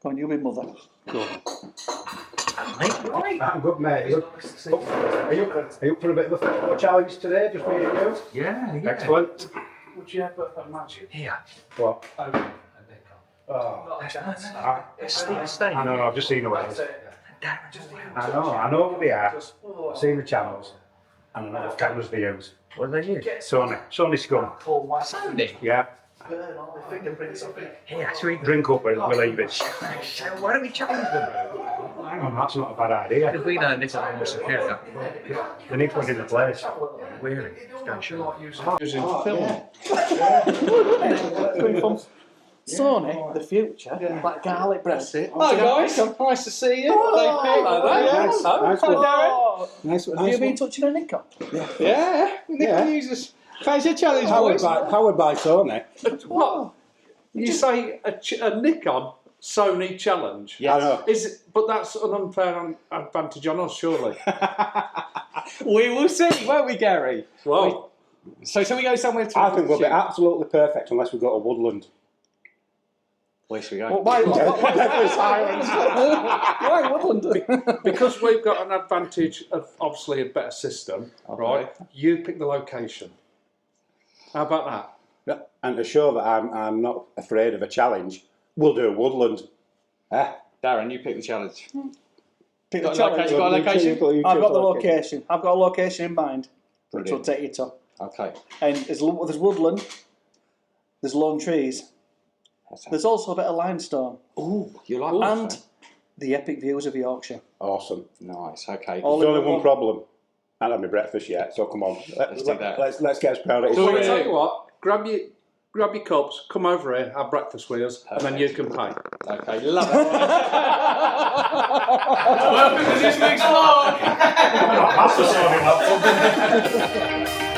Go on, you be mother. Go on. Mate, I'm good, mate. Are you up for a bit of a photo challenge today? Just me and you? Yeah. Excellent. Would you ever imagine? Here. What? Oh, Stay. I know, I've just seen the ways. I know what they are. I've seen the channels. And I know what cameras they use. What are they use? Sony scum. Sony? Yeah. burn all the fingerprints off it. Here, should we Drink up and we'll leave it. Why don't we challenge them? Hang on, that's not a bad idea. Because we know this is almost superior. They need to put it in the place. We're going to show. Using film. Going from Sony, the future, like garlic bread. Hi guys, nice to see you. Hello. Nice. Have you been touching a Nikon? Yeah, Nikon users. Fancy a challenge, boys? Powered by Sony. What? You say a Nikon Sony challenge? Yeah, I know. Is it, but that's an unfair advantage on us, surely. We will see, won't we, Gary? Well, So shall we go somewhere to... I think we'll be absolutely perfect unless we go to Woodland. Where should we go? Well, why Woodland? because we've got an advantage of obviously a better system, right? You pick the location. How about that? And to show that I'm not afraid of a challenge, we'll do Woodland. Darren, you pick the challenge. Pick Got the a challenge. location? Got a location? I've got the location. I've got a location in mind, which will take you to. Okay. And there's woodland, there's lone trees, there's also a bit of limestone, Ooh, you like and that? the epic views of Yorkshire. Awesome. Nice, okay. All There's in only one one. problem. I haven't had my breakfast yet, so come on. Let's do that. Let's get as proud of it. So I tell you what, grab your cups, come over here, have breakfast with us, and then you can pay. Okay, love it. Welcome to this week's vlog. That's the Sony one.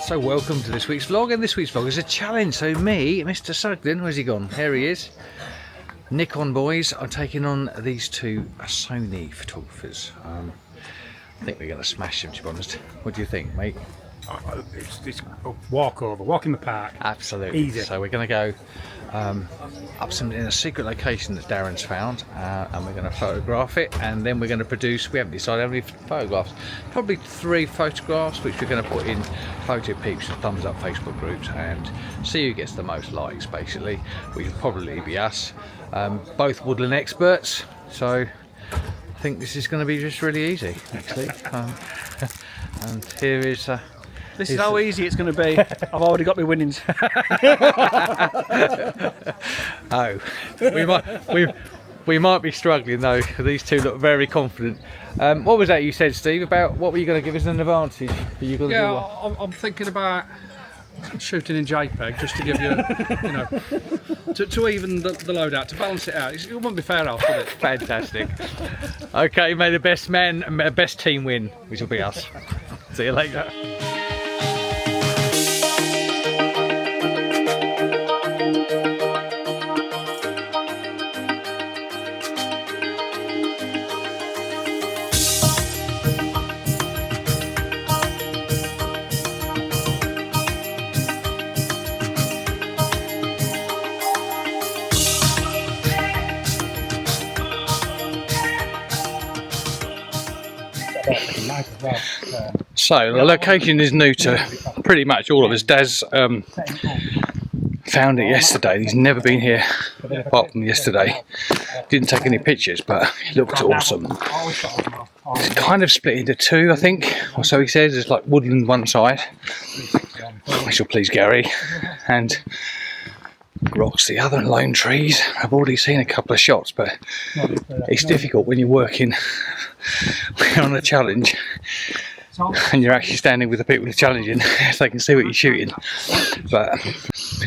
So welcome to this week's vlog, and this week's vlog is a challenge. So me, Mr. Sugden, where's he gone? Here he is. Nikon boys are taking on these two Sony photographers. I think we're going to smash them, to be honest. What do you think, mate? It's a walk in the park. Absolutely. Easy. So we're going to go up in a secret location that Darren's found, and we're going to photograph it, and then we're going to produce, we haven't decided how many photographs, probably 3 photographs, which we're going to put in photo peeps and thumbs up Facebook groups and see who gets the most likes, basically, which will probably be us. Both woodland experts, so I think this is going to be just really easy, actually. And here is This is how easy it's going to be. I've already got my winnings. oh, we might be struggling though. These two look very confident. What was that you said, Steve? About what were you going to give us an advantage? Are you going to do what? I'm thinking about shooting in JPEG just to give you, to even the load out, to balance it out. It wouldn't be fair off, would it? Fantastic. Okay, may the best team win, which will be us. See you later. So the location is new to pretty much all of us. Daz found it yesterday. He's never been here apart from yesterday. Didn't take any pictures, but it looked awesome. It's kind of split into 2, I think, or so he says. There's like woodland one side, which will please Gary. And rocks, the other lone trees. I've already seen a couple of shots, but it's difficult when you're working on a challenge and you're actually standing with the people who are challenging if they can see what you're shooting. But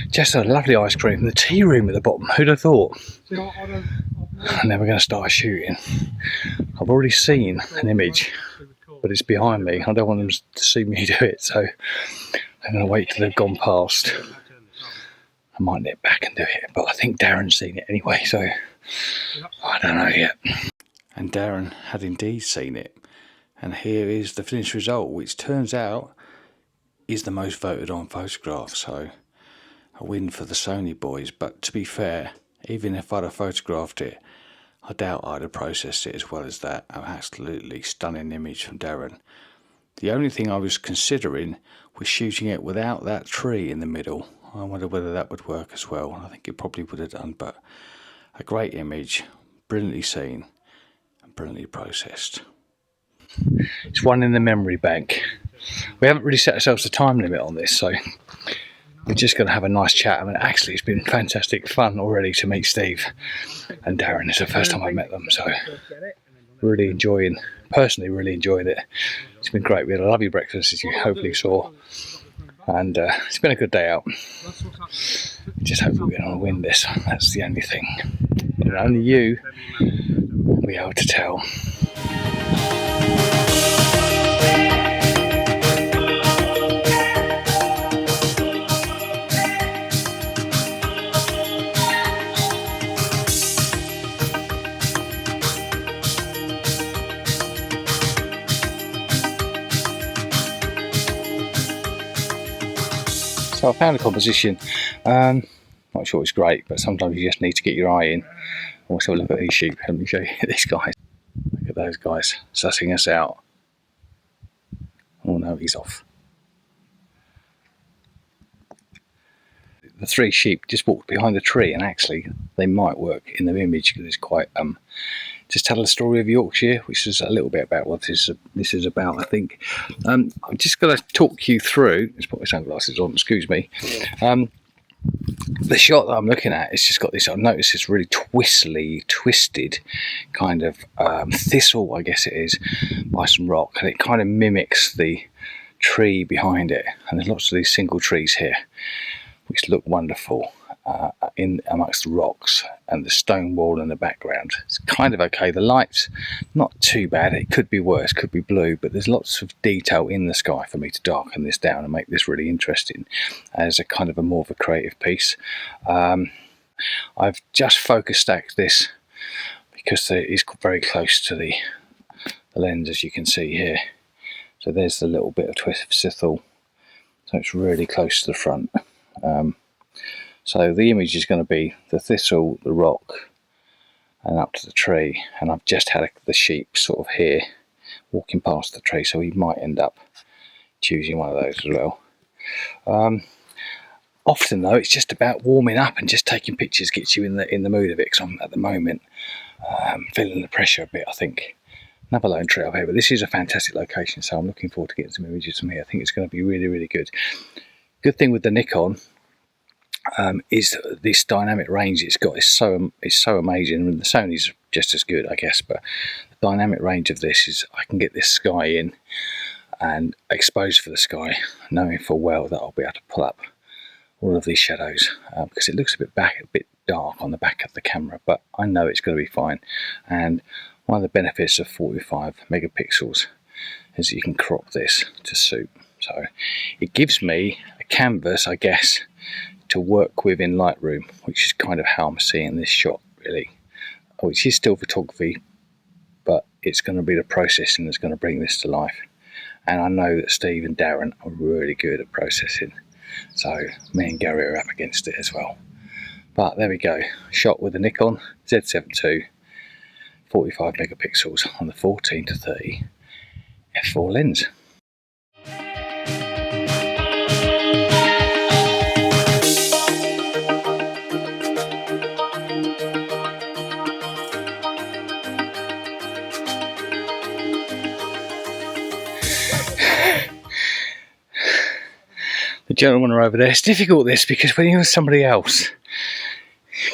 just a lovely ice cream, the tea room at the bottom, who'd have thought? And then we're going to start shooting. I've already seen an image, but it's behind me. I don't want them to see me do it, so I'm going to wait till they've gone past. I might nip back and do it, but I think Darren's seen it anyway, so I don't know yet. And Darren had indeed seen it, and here is the finished result, which turns out is the most voted on photograph, so a win for the Sony boys. But to be fair, even if I'd have photographed it, I doubt I'd have processed it as well as that. An absolutely stunning image from Darren. The only thing I was considering was shooting it without that tree in the middle. I wonder whether that would work as well. I think it probably would have done, but a great image, brilliantly seen and brilliantly processed. It's one in the memory bank. We haven't really set ourselves a time limit on this, so we're just going to have a nice chat. I mean, actually, it's been fantastic fun already to meet Steve and Darren. It's the first time I've met them, so personally really enjoying it. It's been great. We had a lovely breakfast, as you hopefully saw, and it's been a good day out. Just hope we're going to win this. That's the only thing. And only you will be able to tell. So I found a composition. Not sure it's great, but sometimes you just need to get your eye in. Also, look at these sheep. Let me show you these guys. Look at those guys sussing us out. Oh no, he's off. The three sheep just walked behind the tree, and actually they might work in the image because it's quite just tell the story of Yorkshire, which is a little bit about what this is about, I think. I'm just going to talk you through. Let's put my sunglasses on. Excuse me. The shot that I'm looking at, it's just got this. I've noticed this really twisted kind of thistle, I guess it is, by some rock, and it kind of mimics the tree behind it. And there's lots of these single trees here, which look wonderful in amongst the rocks, and the stone wall in the background. It's kind of okay. The light's not too bad. It could be worse, could be blue, but there's lots of detail in the sky for me to darken this down and make this really interesting as a kind of a more of a creative piece. I've just focus stacked this because it is very close to the lens, as you can see here. So there's the little bit of twist of thistle, so it's really close to the front. So the image is going to be the thistle, the rock, and up to the tree. And I've just had the sheep sort of here walking past the tree, so we might end up choosing one of those as well. Often though, it's just about warming up and just taking pictures gets you in the mood of it. Because I'm at the moment feeling the pressure a bit, I think. Another lone tree up here, but this is a fantastic location, so I'm looking forward to getting some images from here. I think it's going to be really, really good. Good thing with the Nikon is this dynamic range it's got is so amazing. I mean, the Sony's just as good, I guess, but the dynamic range of this is I can get this sky in and expose for the sky, knowing full well that I'll be able to pull up all of these shadows because it looks a bit dark on the back of the camera, but I know it's going to be fine. And one of the benefits of 45 megapixels is that you can crop this to suit. So it gives me a canvas, I guess, to work with in Lightroom, which is kind of how I'm seeing this shot, really. Which is still photography, but it's going to be the processing that's going to bring this to life. And I know that Steve and Darren are really good at processing, so me and Gary are up against it as well. But there we go, shot with the Nikon Z7 II, 45 megapixels on the 14-30 f4 lens. The gentlemen are over there. It's difficult this, because when you're with somebody else,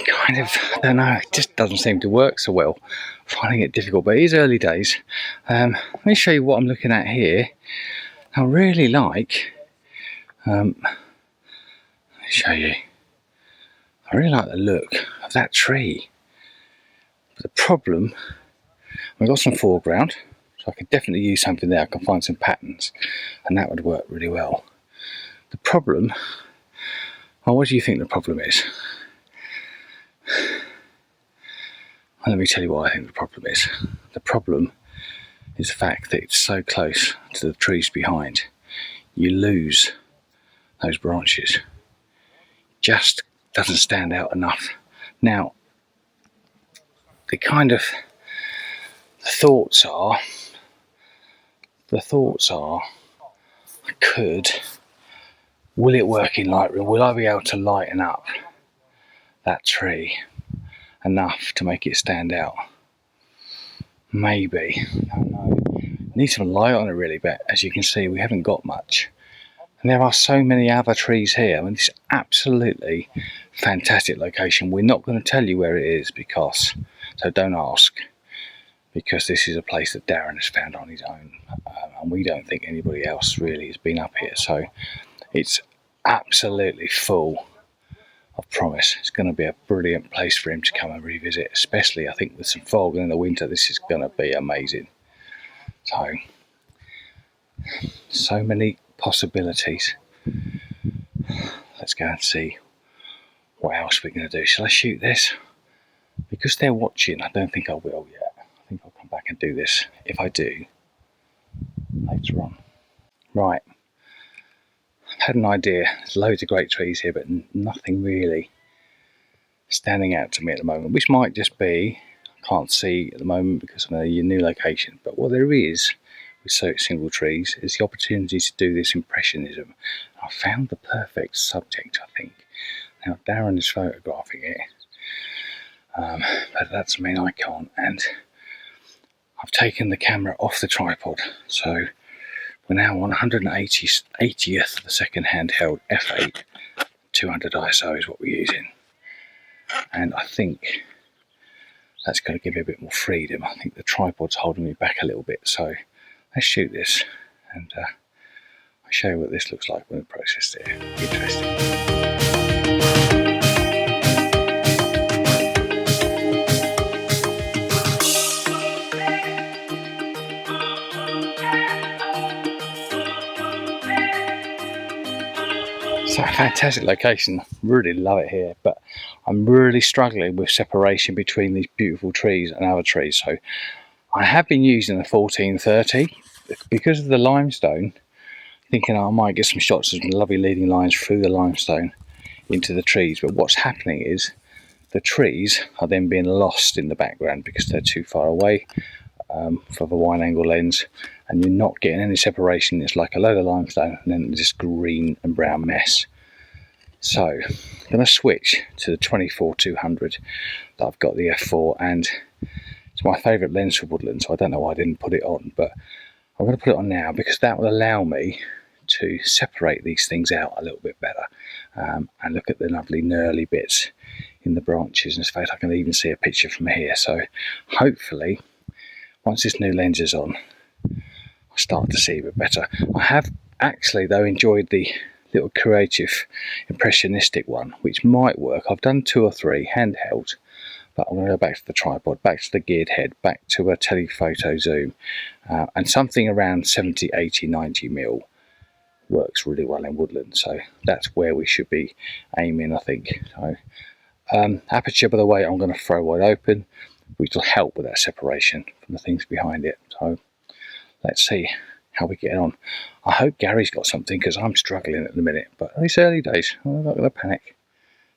kind of, I don't know, it just doesn't seem to work so well. Finding it difficult, but it is early days. Let me show you what I'm looking at here. I really like, let me show you. I really like the look of that tree. But the problem, we've got some foreground, so I could definitely use something there. I can find some patterns, and that would work really well. The problem, well, what do you think the problem is? Well, let me tell you what I think the problem is. The problem is the fact that it's so close to the trees behind. You lose those branches. Just doesn't stand out enough. Now, the thoughts are, will it work in Lightroom? Will I be able to lighten up that tree enough to make it stand out? Maybe. I don't know. Need some light on it really, but as you can see, we haven't got much. And there are so many other trees here. I mean, this is absolutely fantastic location. We're not going to tell you where it is, because, so don't ask, because this is a place that Darren has found on his own, and we don't think anybody else really has been up here. So it's absolutely full of promise. It's going to be a brilliant place for him to come and revisit, especially I think with some fog, and in the winter this is going to be amazing. So many possibilities. Let's go and see what else we're going to do. Shall I shoot this? Because they're watching, I don't think I will yet. I think I'll come back and do this, if I do, later on. Right, I've had an idea. There's loads of great trees here, but nothing really standing out to me at the moment, which might just be, I can't see at the moment because I'm in a new location, but what there is with single trees is the opportunity to do this impressionism. I found the perfect subject, I think. Now Darren is photographing it, but that doesn't mean I can't, and I've taken the camera off the tripod, so we're now on 180th of the second handheld f8, 200 ISO is what we're using, and I think that's going to give me a bit more freedom. I think the tripod's holding me back a little bit, so let's shoot this, and I'll show you what this looks like when we process it. Interesting. It's a fantastic location, really love it here, but I'm really struggling with separation between these beautiful trees and other trees. So I have been using the 1430 because of the limestone, thinking I might get some shots of some lovely leading lines through the limestone into the trees, but what's happening is the trees are then being lost in the background because they're too far away for the wide angle lens, and you're not getting any separation. It's like a load of limestone and then this green and brown mess. So I'm going to switch to the 24-200 that I've got, the f4, and it's my favourite lens for woodland, so I don't know why I didn't put it on, but I'm going to put it on now because that will allow me to separate these things out a little bit better, and look at the lovely knurly bits in the branches. In fact, I can even see a picture from here. So hopefully once this new lens is on, I'll start to see a bit better. I have actually though enjoyed the little creative impressionistic one, which might work. I've done 2 or 3 handheld, but I'm going to go back to the tripod, back to the geared head, back to a telephoto zoom, and something around 70, 80, 90 mil works really well in woodland. So that's where we should be aiming, I think. So aperture, by the way, I'm going to throw wide open, which will help with that separation from the things behind it. So let's see how we get on. I hope Gary's got something because I'm struggling at the minute, but it's early days. I'm not going to panic.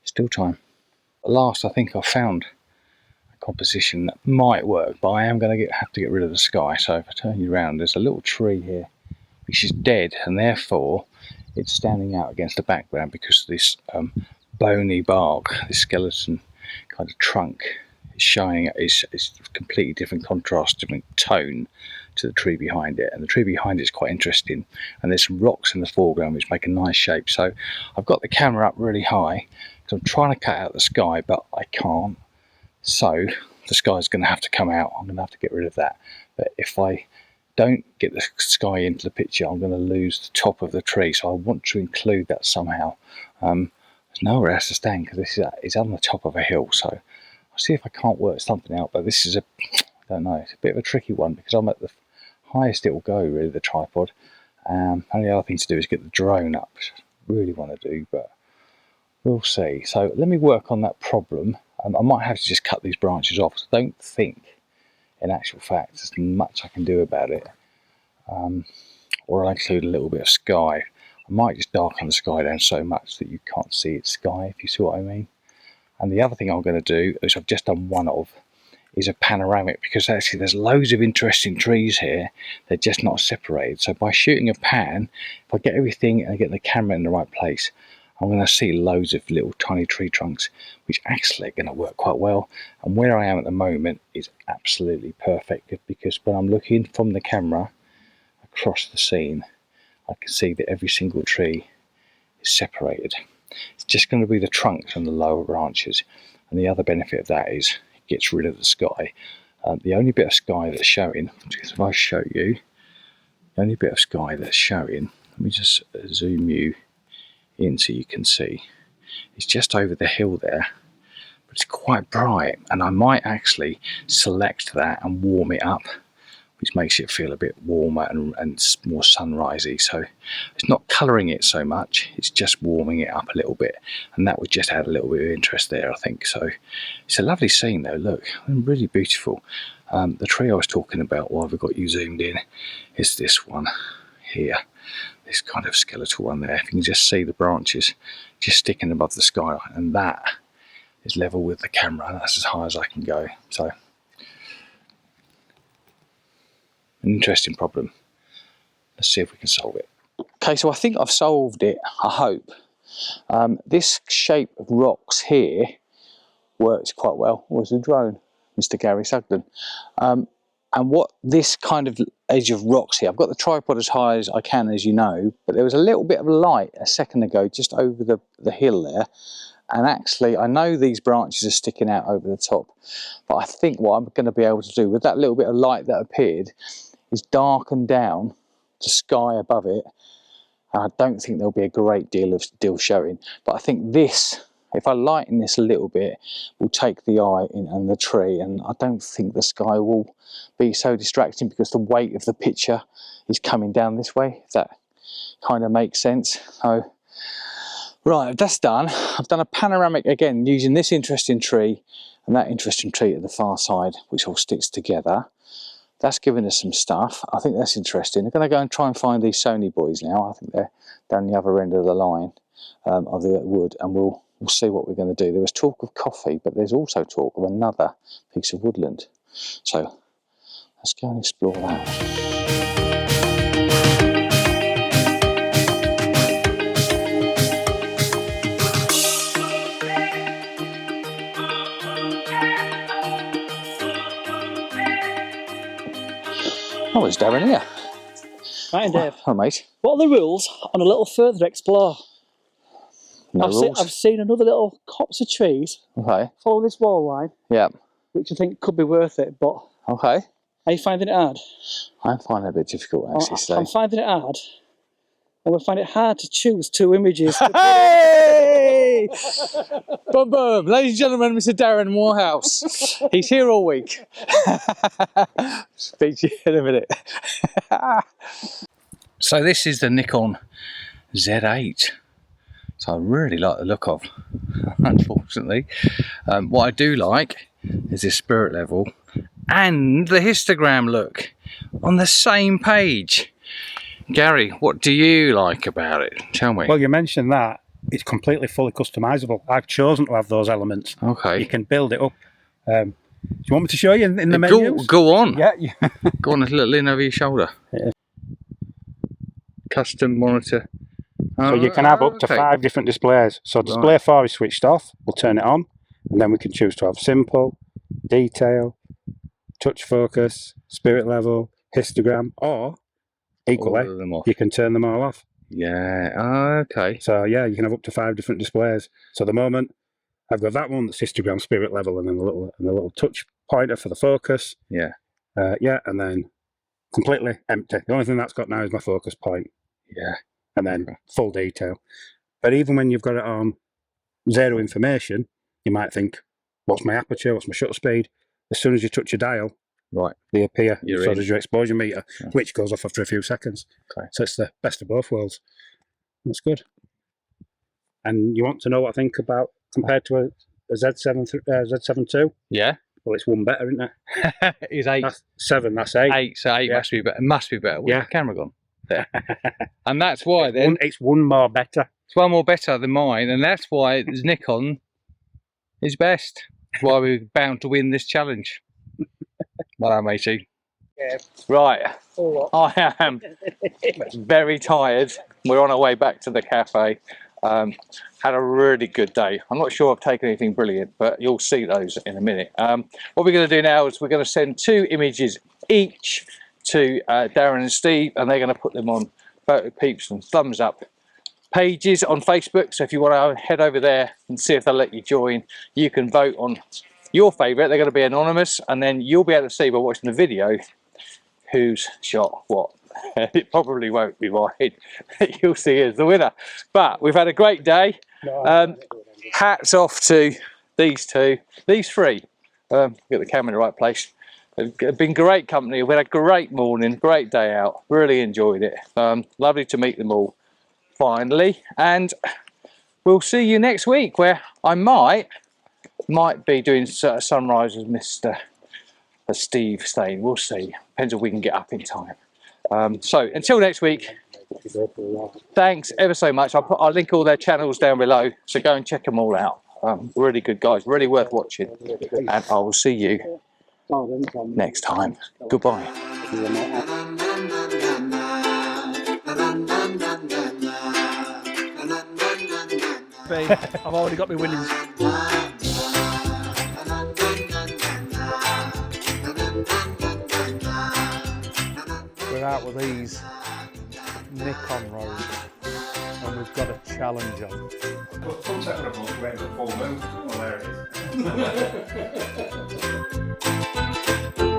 Still time. At last, I think I've found a composition that might work, but I am going to have to get rid of the sky. So if I turn you around, there's a little tree here which is dead, and therefore it's standing out against the background because of this bony bark, this skeleton kind of trunk is showing is completely different contrast, different tone to the tree behind it, and the tree behind it is quite interesting, and there's some rocks in the foreground which make a nice shape. So I've got the camera up really high because I'm trying to cut out the sky, but I can't, so the sky's going to have to come out. I'm going to have to get rid of that. But if I don't get the sky into the picture, I'm going to lose the top of the tree, so I want to include that somehow. There's nowhere else to stand because this is on the top of a hill, so I'll see if I can't work something out. But this is I don't know, it's a bit of a tricky one because I'm at the highest it will go, really, the tripod. Only other thing to do is get the drone up, which I really want to do, but we'll see. So let me work on that problem. I might have to just cut these branches off. I don't think, in actual fact, there's much I can do about it. Or I'll include a little bit of sky. I might just darken the sky down so much that you can't see it's sky, if you see what I mean. And the other thing I'm going to do, which I've just done one of, is a panoramic, because actually there's loads of interesting trees here. They're just not separated. So by shooting a pan, if I get everything and I get the camera in the right place, I'm going to see loads of little tiny tree trunks, which actually are going to work quite well. And where I am at the moment is absolutely perfect, because when I'm looking from the camera across the scene, I can see that every single tree is separated. It's just going to be the trunks and the lower branches. And the other benefit of that is it gets rid of the sky. The only bit of sky that's showing, if I show you, the only bit of sky that's showing, let me just zoom you in so you can see, it's just over the hill there, but it's quite bright, and I might actually select that and warm it up, which makes it feel a bit warmer and more sunrisey. So it's not colouring it so much, it's just warming it up a little bit, and that would just add a little bit of interest there, I think. So it's a lovely scene though, look, really beautiful. The tree I was talking about while we've got you zoomed in is this one here, this kind of skeletal one there. If you can just see the branches just sticking above the sky, and that is level with the camera. That's as high as I can go. So an interesting problem. Let's see if we can solve it. Okay, so I think I've solved it, I hope. This shape of rocks here works quite well. Where's the drone, Mr. Gary Sugden? And what this kind of edge of rocks here, I've got the tripod as high as I can, as you know, but there was a little bit of light a second ago just over the hill there, and actually I know these branches are sticking out over the top, but I think what I'm going to be able to do with that little bit of light that appeared is darken down the sky above it, and I don't think there'll be a great deal showing, but I think this, if I lighten this a little bit, will take the eye in and the tree, and I don't think the sky will be so distracting because the weight of the picture is coming down this way, if that kind of makes sense. So, right, that's done. I've done a panoramic again using this interesting tree and that interesting tree at the far side, which all sticks together. That's given us some stuff. I think that's interesting. I'm going to go and try and find these Sony boys now. I think they're down the other end of the line of the wood, and we'll see what we're going to do. There was talk of coffee, but there's also talk of another piece of woodland. So let's go and explore that. Oh, it's Darren here. Right, Dave. Hello, mate. What are the rules on a little further explore? No rules. I've seen another little copse of trees. Okay. Follow this wall line. Yeah. Which I think could be worth it, but Okay. are you finding it hard? I'm finding it a bit difficult actually today. I'm finding it hard. And we find it hard to choose two images. Hey! Boom, boom. Ladies and gentlemen, Mr. Darren Morehouse. He's here all week. Speak to you in a minute. So this is the Nikon Z8. So I really like the look of, unfortunately. What I do like is this spirit level and the histogram look on the same page. Gary, what do you like about it? Tell me. Well, you mentioned that. It's completely fully customizable. I've chosen to have those elements. Okay. You can build it up. Do you want me to show you in the menus? Go on. Yeah. Go on, a little in over your shoulder. Yeah. Custom monitor. So you can have up to 5 different displays. So display 4 is switched off. We'll turn it on. And then we can choose to have simple, detail, touch focus, spirit level, histogram, or equally, All of them off. you can turn them all off. Yeah. Okay. So yeah, you can have up to 5 different displays. So at the moment, I've got that one that's histogram, spirit level, and then the little touch pointer for the focus. Yeah. Yeah, and then completely empty. The only thing that's got now is my focus point. Yeah. And then full detail. But even when you've got it on 0 information, you might think, what's my aperture, what's my shutter speed? As soon as you touch your dial, Right. they appear. You're So in. does your exposure meter, which goes off after a few seconds. Okay. So it's the best of both worlds. That's good. And you want to know what I think about compared to a Z7 Z7 II? Yeah. Well, it's one better, isn't it? It's 8. That's 7. That's 8. 8. So 8 Yeah. must be better. Must be better. Where's Yeah. the camera gone? There. And that's why then It's one more better. it's one more better than mine, and that's why Nikon is best. That's why we're bound to win this challenge. Well, matey. Yeah. Right. I am very tired. We're on our way back to the cafe. Had a really good day. I'm not sure I've taken anything brilliant, but you'll see those in a minute. What we're going to do now is we're going to send 2 images each to Darren and Steve, and they're going to put them on Photo Peeps and Thumbs Up pages on Facebook. So if you want to head over there and see if they'll let you join, you can vote on your favourite. They're going to be anonymous, and then you'll be able to see by watching the video who's shot what. It probably won't be mine. You'll see as the winner. But we've had a great day. Hats off to these 2, these 3. Get the camera in the right place. It's been great company. We had a great morning, great day out. Really enjoyed it. Lovely to meet them all finally. And we'll see you next week, where I might be doing sunrise with Mr. Steve staying. We'll see. Depends if we can get up in time. So until next week, thanks ever so much. I'll link all their channels down below, so go and check them all out. Really good guys, really worth watching, and I will see you next time. Goodbye. I've already got my winnings. We're out with these Nikon roads, and we've got a challenge on. Sunset on a boat, waiting for full moon. Oh, there it is.